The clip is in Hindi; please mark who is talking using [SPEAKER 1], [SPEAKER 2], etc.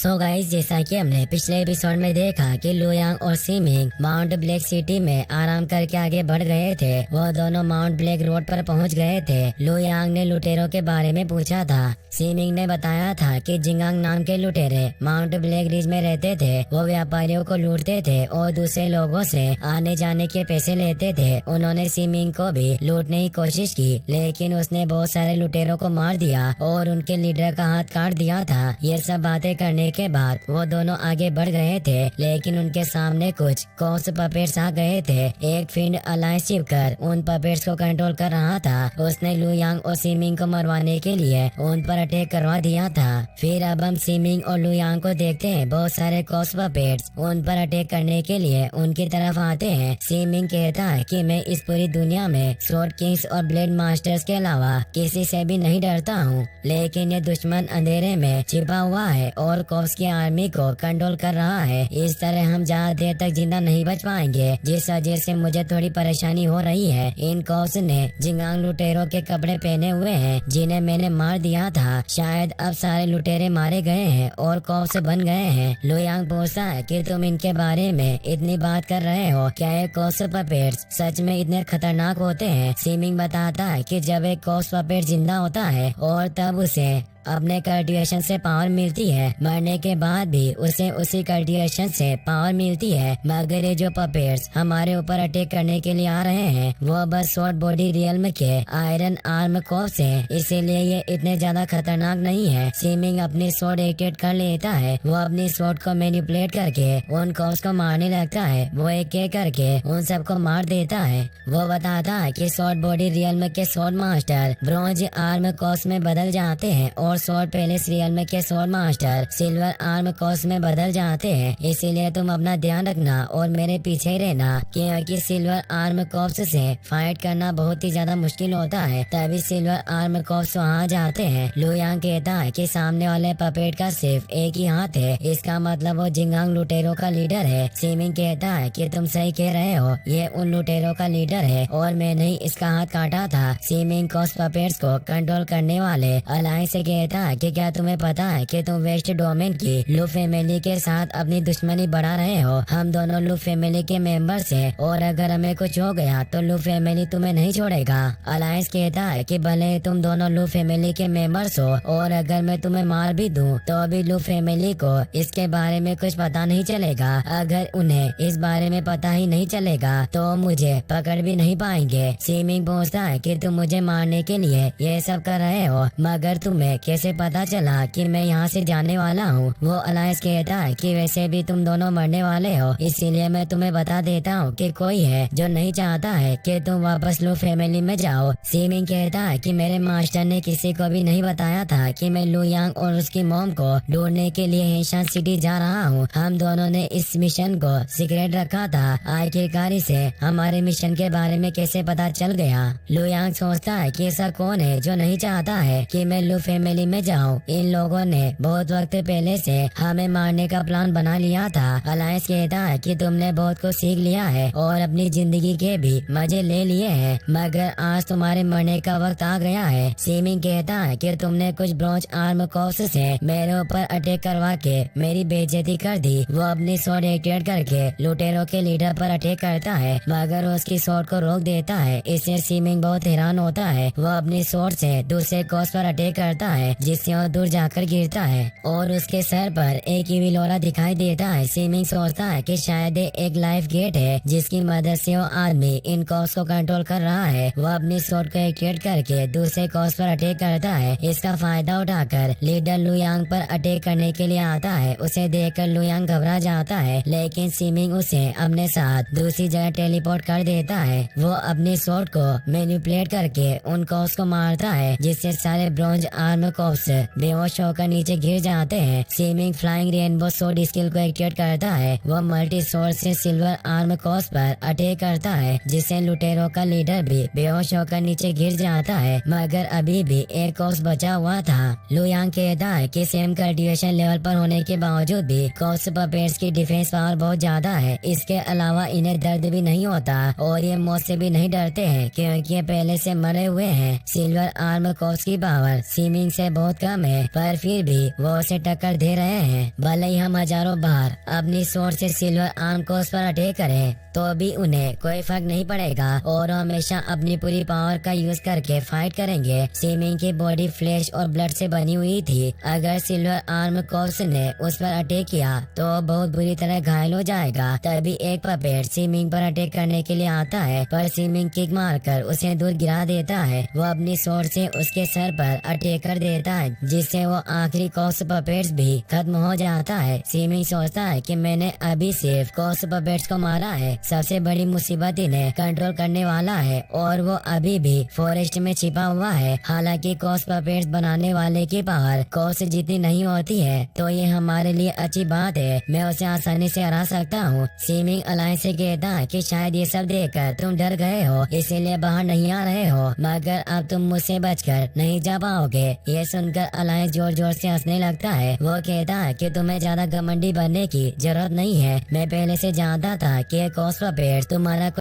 [SPEAKER 1] सो गाइस, जैसा कि हमने पिछले एपिसोड में देखा कि लुयांग और सीमिंग माउंट ब्लैक सिटी में आराम करके आगे बढ़ गए थे। वो दोनों माउंट ब्लैक रोड पर पहुंच गए थे। लुयांग ने लुटेरों के बारे में पूछा था। सीमिंग ने बताया था कि जिंगांग नाम के लुटेरे माउंट ब्लैक रिज में रहते थे। वो व्यापारियों को लूटते थे और दूसरे लोगों से आने जाने के पैसे लेते थे। उन्होंने सीमिंग को भी लूटने की कोशिश की, लेकिन उसने बहुत सारे लुटेरों को मार दिया और उनके लीडर का हाथ काट दिया था। ये सब बातें करने के बाद वो दोनों आगे बढ़ गए थे, लेकिन उनके सामने कुछ कॉप्स पपेट्स आ गए थे। एक फिंड अलायंस छिपकर उन पपेट्स को कंट्रोल कर रहा था। उसने लुयांग और सीमिंग को मरवाने के लिए उन पर अटैक करवा दिया था। फिर अब हम सीमिंग और लुयांग को देखते हैं। बहुत सारे कॉप्स पपेट्स उन पर अटैक करने के लिए उनकी तरफ आते हैं। सीमिंग कहता है कि मैं इस पूरी दुनिया में स्वॉर्ड किंग्स और ब्लेड मास्टर्स के अलावा किसी से भी नहीं डरता हूँ, लेकिन ये दुश्मन अंधेरे में छिपा हुआ है और कॉप्स की आर्मी को कंट्रोल कर रहा है। इस तरह हम ज्यादा देर तक जिंदा नहीं बच पाएंगे, जिस वजह से मुझे थोड़ी परेशानी हो रही है। इन कॉप्स ने जिंगांग लुटेरों के कपड़े पहने हुए हैं जिन्हें मैंने मार दिया था। शायद अब सारे लुटेरे मारे गए हैं और कॉप्स बन गए हैं। लुयांग पूछता है कि तुम इनके बारे में इतनी बात कर रहे हो, क्या ये कॉप्स पपेट्स सच में इतने खतरनाक होते हैं? सीमिंग बताता है कि जब एक कॉप्स पपेट जिंदा होता है और तब उसे अपने कल्टिवेशन से पावर मिलती है, मरने के बाद भी उसे उसी कल्टिवेशन से पावर मिलती है। मगर ये जो पपेट्स हमारे ऊपर अटैक करने के लिए आ रहे हैं वो बस स्वॉर्ड बॉडी रियल्म के आयरन आर्म कॉप्स हैं, इसीलिए ये इतने ज्यादा खतरनाक नहीं है। सीमिंग अपनी स्वॉर्ड एक्टिवेट कर लेता है। वो अपनी स्वॉर्ड को मैनिपुलेट करके उन कॉप्स को मारने लगता है। वो एक एक करके उन सबको मार देता है। वो बताता है कि स्वॉर्ड बॉडी रियल्म के sword master bronze arm corpse में बदल जाते हैं और स्वॉर्ड पैलेस रियल्म के sword master silver arm corpse में बदल जाते हैं। इसीलिए तुम अपना ध्यान रखना और मेरे पीछे ही रहना, क्योंकि सिल्वर आर्म कॉप्स से फाइट करना बहुत ही ज्यादा मुश्किल होता है। तभी सिल्वर आर्म कॉप्स वहाँ जाते हैं। लुयांग कहता है कि सामने वाले पपेट का सिर्फ एक ही हाथ है, इसका मतलब वो जिंगांग लुटेरों का लीडर है। सीमिंग कहता है कि तुम सही कह रहे हो, ये उन लुटेरों का लीडर है और मैंने ही इसका हाथ काटा था। सीमिंग कॉप्स पपेट्स को कंट्रोल करने वाले अलायंस से कहता है कि क्या तुम्हें पता है कि तुम वेस्ट डोमेन की लू फैमिली के साथ अपनी दुश्मनी बढ़ा रहे हो? हम दोनों लू फैमिली के मेंबर्स हैं और अगर हमें कुछ हो गया तो लू फैमिली तुम्हें नहीं छोड़ेगा। अलायंस कहता है कि भले तुम दोनों लू फैमिली के मेंबर्स हो और अगर मैं तुम्हें मार भी दूं तो अभी लू फैमिली को इसके बारे में कुछ पता नहीं चलेगा। अगर उन्हें इस बारे में पता ही नहीं चलेगा तो मुझे पकड़ भी नहीं पाएंगे। सीमिंग पूछता है कि तुम मुझे मारने के लिए ये सब कर रहे हो, मगर तुम्हें कैसे पता चला कि मैं यहाँ से जाने वाला हूँ? वो अलायंस कहता है कि वैसे भी तुम दोनों मरने वाले हो, इसीलिए मैं तुम्हें बता देता हूँ कि कोई है जो नहीं चाहता है कि तुम वापस लू फैमिली में जाओ। सीमिंग कहता है कि मेरे मास्टर ने किसी को भी नहीं बताया था कि मैं लुयांग और उसकी मॉम को ढूंढने के लिए हेशान सिटी जा रहा हूँ। हम दोनों ने इस मिशन को सीक्रेट रखा था। आखिरकार इसे हमारे मिशन के बारे में कैसे पता चल गया? लुयांग सोचता है कि ऐसा कौन है जो नहीं चाहता है कि मैं लू फैमिली में जाऊं? इन लोगों ने बहुत वक्त पहले से हमें मारने का प्लान बना लिया था। अलायंस कहता है कि तुमने बहुत कुछ सीख लिया है और अपनी जिंदगी के भी मजे ले लिए हैं, मगर आज तुम्हारे मरने का वक्त आ गया है। सीमिंग कहता है कि तुमने कुछ ब्रॉन्ज आर्म कॉप्स से मेरे ऊपर अटैक करवा के मेरी बेइज्जती कर दी। वो अपनी स्वॉर्ड एक्टिवेट करके लुटेरों के लीडर पर अटैक करता है, मगर उसकी स्वॉर्ड को रोक देता है। इससे सीमिंग बहुत हैरान होता है। वो अपनी स्वॉर्ड से दूसरे कॉप्स पर अटैक करता है, जिससे वो दूर जाकर गिरता है और उसके सर पर एक इविल ऑरा दिखाई देता है। सीमिंग सोचता है कि शायद एक लाइफ गेट है जिसकी मदद से वो आदमी इन कॉप्स को कंट्रोल कर रहा है। वो अपनी स्वॉर्ड को एक्टिवेट करके दूसरे कॉप्स पर अटैक करता है। इसका फायदा उठाकर लीडर लुयांग पर अटैक करने के लिए आता है। उसे देखकर लुयांग घबरा जाता है, लेकिन सीमिंग उसे अपने साथ दूसरी जगह टेलीपोर्ट कर देता है। वो अपनी स्वॉर्ड को मैनिपुलेट करके उन कॉप्स को मारता है, जिससे सारे ब्रॉन्ज आर्म कॉप्स बेहोश होकर नीचे गिर जाते हैं। Seeming flying rainbow sword skill को एक्टिवेट करता है। वो मल्टी स्वॉर्ड से सिल्वर आर्म कॉप्स पर अटैक करता है, जिससे लुटेरों का लीडर भी बेहोश होकर नीचे गिर जाता है, मगर अभी भी एक कॉप्स बचा हुआ था। लुयांग कहता है कि सेम कल्टिवेशन लेवल पर होने के बावजूद भी कॉप्स पपेट्स की डिफेंस पावर बहुत ज्यादा है। इसके अलावा इन्हें दर्द भी नहीं होता और ये मौत से भी नहीं डरते हैं, क्योंकि ये पहले से मरे हुए हैं। सिल्वर आर्म कॉप्स की पावर सीमिंग से में बहुत कम है, पर फिर भी वो उसे टक्कर दे रहे हैं। भले ही हम हजारों बार अपनी सोर्स से सिल्वर आर्म को उस पर अटैक करें तो भी उन्हें कोई फर्क नहीं पड़ेगा और वो हमेशा अपनी पूरी पावर का यूज करके फाइट करेंगे। सीमिंग की बॉडी फ्लैश और ब्लड से बनी हुई थी। अगर सिल्वर आर्म कॉप्स ने उस पर अटैक किया तो बहुत बुरी तरह घायल हो जाएगा। तभी एक पपेट सीमिंग पर अटैक करने के लिए आता है, पर सीमिंग किक मारकर उसे दूर गिरा देता है। वो अपनी स्वॉर्ड से उसके सर पर अटैक कर देता है, जिससे वो आखिरी कॉप्स पपेट्स भी खत्म हो जाता है। सीमिंग सोचता है कि मैंने अभी सिर्फ कॉप्स पपेट्स को मारा है, सबसे बड़ी मुसीबत इन्हें कंट्रोल करने वाला है और वो अभी भी फॉरेस्ट में छिपा हुआ है। हालांकि कॉप्स पपेट्स बनाने वाले की पावर कॉप्स जितनी नहीं होती है, तो ये हमारे लिए अच्छी बात है। मैं उसे आसानी से हरा सकता हूँ। सीमिंग अलायंस से कहता है कि शायद ये सब देखकर तुम डर गए हो, इसीलिए बाहर नहीं आ रहे हो, मगर अब तुम मुझसे बचकर नहीं जा पाओगे। ये सुनकर अलायंस जोर जोर से हंसने लगता है। वो कहता है कि तुम्हें ज्यादा घमंडी बनने की जरूरत नहीं है। मैं पहले से जानता था कि कॉप्स पपेट्स तुम्हारा